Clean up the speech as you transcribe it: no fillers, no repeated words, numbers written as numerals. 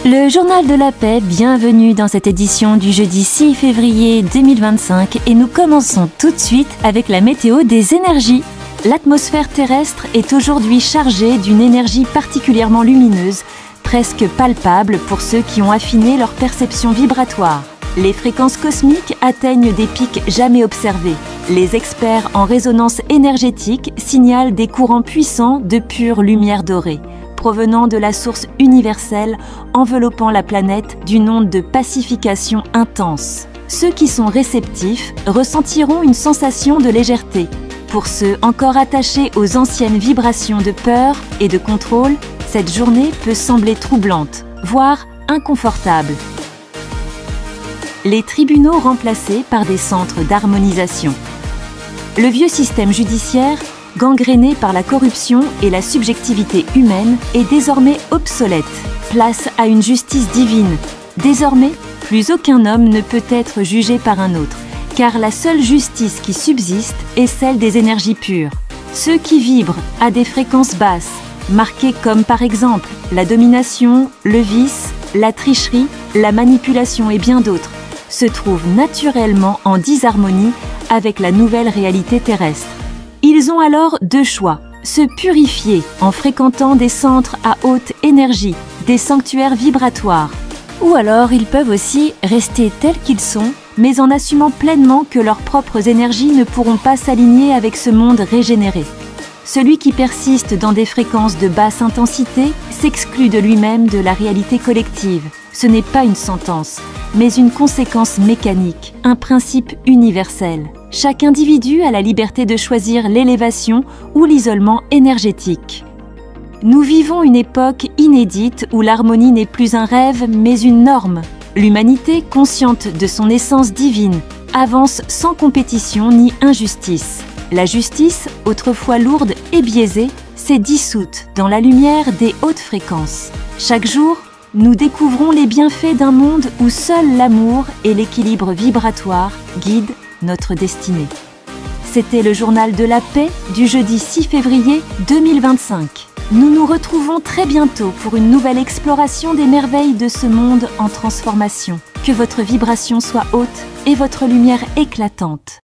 Le Journal de la Paix, bienvenue dans cette édition du jeudi 6 février 2025 et nous commençons tout de suite avec la météo des énergies. L'atmosphère terrestre est aujourd'hui chargée d'une énergie particulièrement lumineuse, presque palpable pour ceux qui ont affiné leur perception vibratoire. Les fréquences cosmiques atteignent des pics jamais observés. Les experts en résonance énergétique signalent des courants puissants de pure lumière dorée, provenant de la source universelle enveloppant la planète d'une onde de pacification intense. Ceux qui sont réceptifs ressentiront une sensation de légèreté. Pour ceux encore attachés aux anciennes vibrations de peur et de contrôle, cette journée peut sembler troublante, voire inconfortable. Les tribunaux remplacés par des centres d'harmonisation. Le vieux système judiciaire, gangréné par la corruption et la subjectivité humaine, est désormais obsolète. Place à une justice divine. Désormais, plus aucun homme ne peut être jugé par un autre, car la seule justice qui subsiste est celle des énergies pures. Ceux qui vibrent à des fréquences basses, marquées comme par exemple la domination, le vice, la tricherie, la manipulation et bien d'autres, se trouvent naturellement en disharmonie avec la nouvelle réalité terrestre. Ils ont alors deux choix: se purifier en fréquentant des centres à haute énergie, des sanctuaires vibratoires, ou alors ils peuvent aussi rester tels qu'ils sont, mais en assumant pleinement que leurs propres énergies ne pourront pas s'aligner avec ce monde régénéré. Celui qui persiste dans des fréquences de basse intensité s'exclut de lui-même de la réalité collective. Ce n'est pas une sentence, mais une conséquence mécanique, un principe universel. Chaque individu a la liberté de choisir l'élévation ou l'isolement énergétique. Nous vivons une époque inédite où l'harmonie n'est plus un rêve, mais une norme. L'humanité, consciente de son essence divine, avance sans compétition ni injustice. La justice, autrefois lourde et biaisée, s'est dissoute dans la lumière des hautes fréquences. Chaque jour, nous découvrons les bienfaits d'un monde où seul l'amour et l'équilibre vibratoire guident notre destinée. C'était le Journal de la Paix du jeudi 6 février 2025. Nous nous retrouvons très bientôt pour une nouvelle exploration des merveilles de ce monde en transformation. Que votre vibration soit haute et votre lumière éclatante.